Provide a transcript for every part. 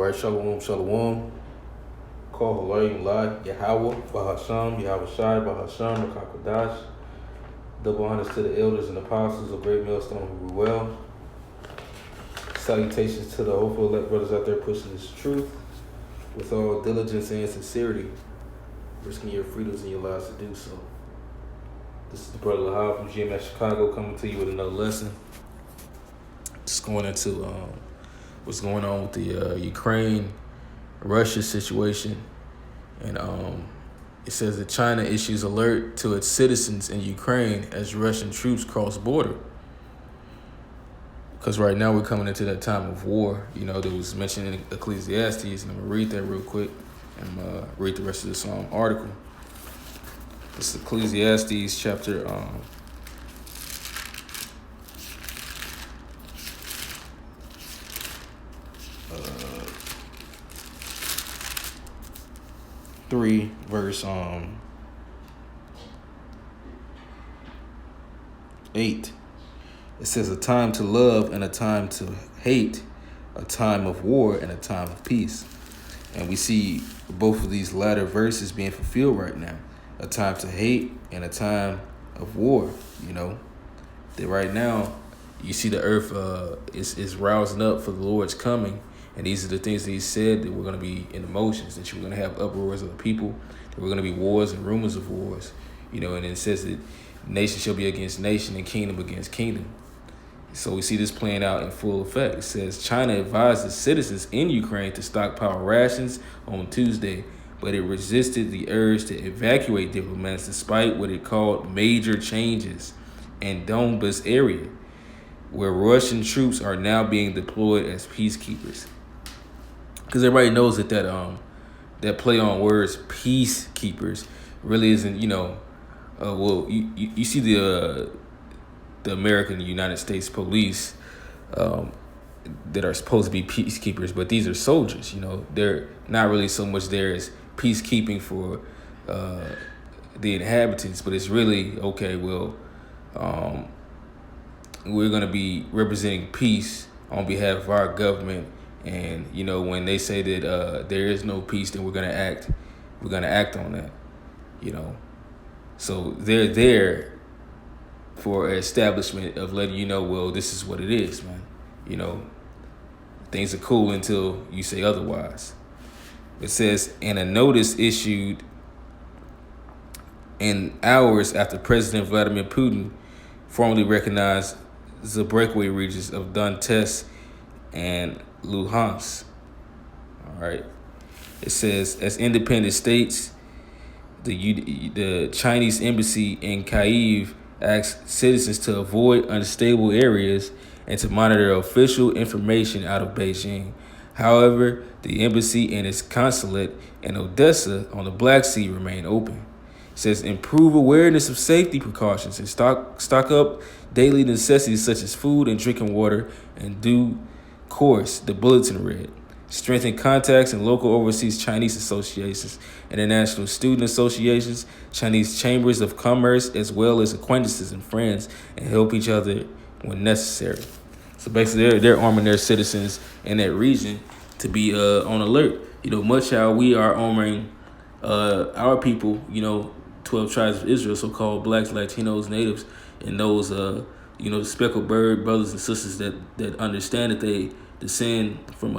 right, shalom, shalom. Call Halayim Lai, Yahweh, Bahasham, Yahweh Shai, Bahasham, Rakakwadash. Double honors to the elders and apostles of Great Millstone who grew well. Salutations to the hopeful elect brothers out there pushing this truth with all diligence and sincerity, risking your freedoms and your lives to do so. This is the brother Lahab from GMS Chicago coming to you with another lesson. Just going into what's going on with the Ukraine-Russia situation. And it says that China issues alert to its citizens in Ukraine as Russian troops cross border. Because right now we're coming into that time of war. You know, there was mentioned in Ecclesiastes, and I'm going to read that real quick and read the rest of this article. This is Ecclesiastes chapter 3, verse 8. It says, a time to love and a time to hate, a time of war and a time of peace. And we see both of these latter verses being fulfilled right now. A time to hate and a time of war, you know. That right now, you see the earth is rousing up for the Lord's coming. And these are the things that he said, that we're going to be in emotions, that you're going to have uproars of the people, that we're going to be wars and rumors of wars. You know, and it says that nation shall be against nation and kingdom against kingdom. So we see this playing out in full effect. It says China advises citizens in Ukraine to stockpile rations on Tuesday, but it resisted the urge to evacuate diplomats despite what it called major changes in Donbas area, where Russian troops are now being deployed as peacekeepers. Because everybody knows that that play on words, peacekeepers, really isn't, you know, you see the American United States police that are supposed to be peacekeepers, but these are soldiers, you know. They're not really so much there as peacekeeping for the inhabitants, but it's really, okay, well, we're going to be representing peace on behalf of our government. And, you know, when they say that there is no peace, then we're going to act on that, you know. So they're there for an establishment of letting you know, well, this is what it is, man. You know, things are cool until you say otherwise. It says, in a notice issued in hours after President Vladimir Putin formally recognized the breakaway regions of Donetsk and Luhansk. All right. It says, as independent states, the Chinese embassy in Kyiv asked citizens to avoid unstable areas and to monitor official information out of Beijing. However, the embassy and its consulate in Odessa on the Black Sea remain open. It says, improve awareness of safety precautions and stock up daily necessities such as food and drinking water, and due course, the bulletin read. Strengthen contacts in local overseas Chinese associations, international student associations, Chinese chambers of commerce, as well as acquaintances and friends, and help each other when necessary. So basically, they're arming their citizens in that region to be on alert. You know, much how we are arming our people, you know, 12 tribes of Israel, so-called blacks, Latinos, natives, and those, you know, speckled bird brothers and sisters that understand that they descend from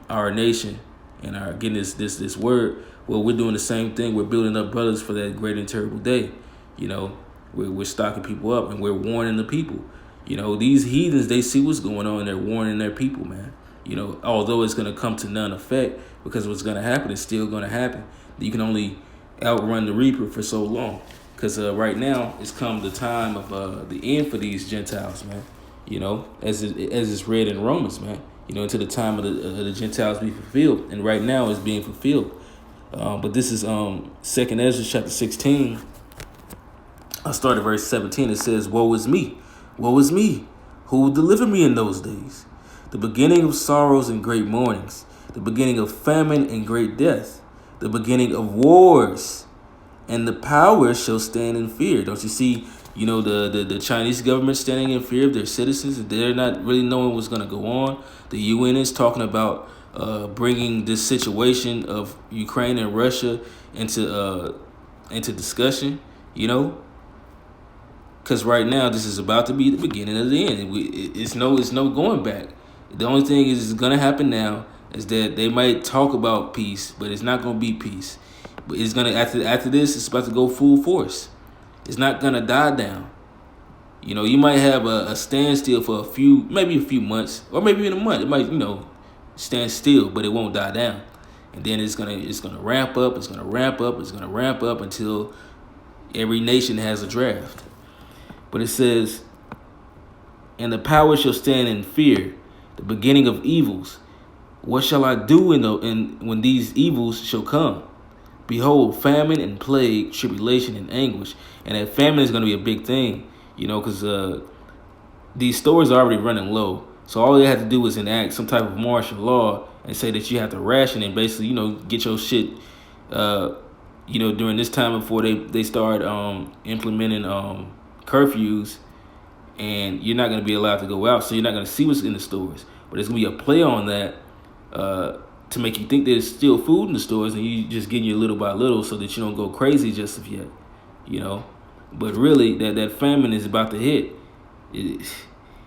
our nation and are getting this word. Well, we're doing the same thing. We're building up brothers for that great and terrible day. You know, we're stocking people up and we're warning the people. You know, these heathens, they see what's going on and they're warning their people, man. You know, although it's going to come to none effect, because what's going to happen is still going to happen. You can only outrun the reaper for so long, because right now it's come the time of the end for these Gentiles, man. You know, as it's read in Romans, man. You know, until the time of the Gentiles be fulfilled, and right now it's being fulfilled. But this is 2nd Ezra chapter 16. I started verse 17. It says, "Woe is me, woe is me, who will deliver me in those days? The beginning of sorrows and great mournings, the beginning of famine and great death, the beginning of wars, and the powers shall stand in fear." Don't you see You know, the Chinese government standing in fear of their citizens. They're not really knowing what's going to go on. The UN is talking about bringing this situation of Ukraine and Russia into discussion. You know, because right now this is about to be the beginning of the end. It's no going back. The only thing is going to happen now is that they might talk about peace, but it's not going to be peace. But it's going to after this, it's about to go full force. It's not going to die down. You know, you might have a standstill for maybe a few months, or maybe even a month. It might, stand still, but it won't die down. And then it's gonna ramp up. It's gonna ramp up. It's gonna ramp up until every nation has a draft. But it says, "And the power shall stand in fear, the beginning of evils. What shall I do when these evils shall come? Behold, famine and plague, tribulation and anguish." And that famine is going to be a big thing, because these stores are already running low. So all they have to do is enact some type of martial law and say that you have to ration and basically, get your shit, during this time before they start implementing curfews, and you're not going to be allowed to go out. So you're not going to see what's in the stores. But there's going to be a play on that to make you think there's still food in the stores, and you just getting you little by little so that you don't go crazy just of yet, But really, that famine is about to hit.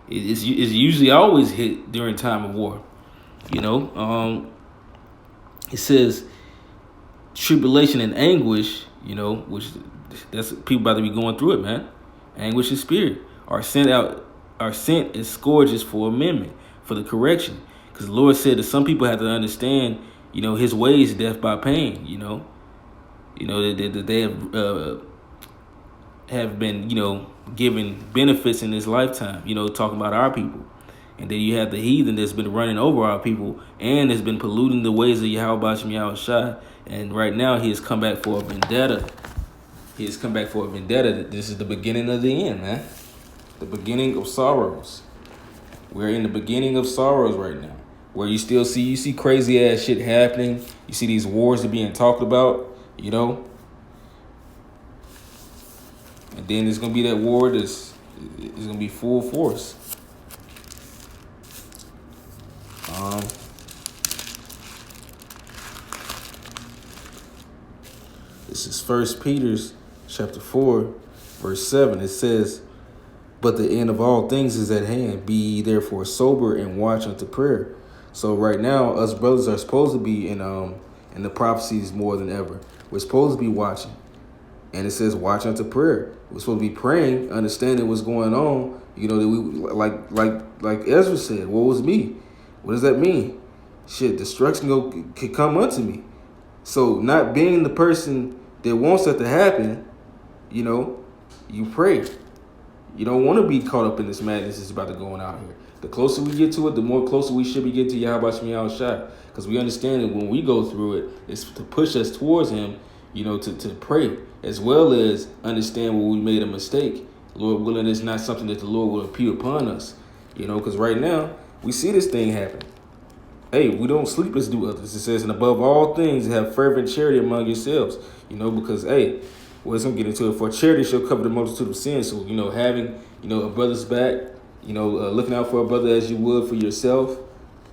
It's usually always hit during time of war, It says tribulation and anguish, which that's people about to be going through it, man. Anguish and spirit are sent as scourges for amendment, for the correction. Because the Lord said that some people have to understand, his ways, death by pain, that they have been, given benefits in this lifetime, talking about our people. And then you have the heathen that's been running over our people and has been polluting the ways of Yahweh Shem Yahushua. And right now he has come back for a vendetta. This is the beginning of the end, man. The beginning of sorrows. We're in the beginning of sorrows right now, where you see crazy ass shit happening. You see these wars are being talked about, And then there's gonna be that war that's gonna be full force. This is 1 Peter chapter 4, verse 7. It says, "But the end of all things is at hand. Be ye therefore sober and watch unto prayer." So right now, us brothers are supposed to be in the prophecies more than ever. We're supposed to be watching. And it says, watch unto prayer. We're supposed to be praying, understanding what's going on. That we like Ezra said, "Woe is me." What does that mean? Shit, destruction could come unto me. So not being the person that wants that to happen, you pray. You don't want to be caught up in this madness that's about to go on out here. The closer we get to it, the more closer we should be getting to Yahweh Shem Yahushua. Because we understand that when we go through it, it's to push us towards him, to pray, as well as understand when we made a mistake. Lord willing, it's not something that the Lord will impute upon us. Because right now, we see this thing happen. Hey, we don't sleep as do others. It says, "And above all things, have fervent charity among yourselves." Because, hey, well, it's going to get into it. "For charity shall cover the multitude of sins." So, having, a brother's back, looking out for a brother as you would for yourself.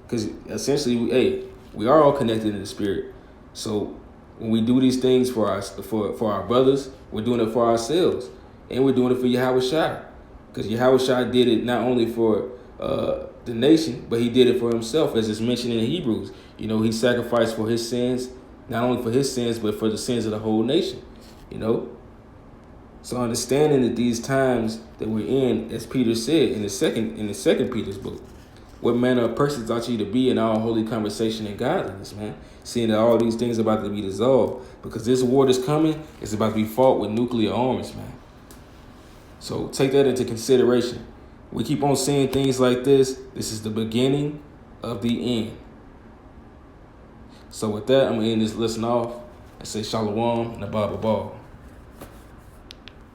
Because essentially, we are all connected in the spirit. So when we do these things for our brothers, we're doing it for ourselves. And we're doing it for Yahweh Shai. Because Yahweh Shai did it not only for the nation, but he did it for himself, as it's mentioned in Hebrews. He sacrificed for his sins, not only for his sins, but for the sins of the whole nation. So understanding that these times that we're in, as Peter said in the second Peter's book, what manner of persons ought you to be in all holy conversation and godliness, man? Seeing that all these things are about to be dissolved, because this war that's coming is about to be fought with nuclear arms, man. So take that into consideration. We keep on seeing things like this. This is the beginning of the end. So with that, I'm going to end this lesson off and say shalom and abba ball.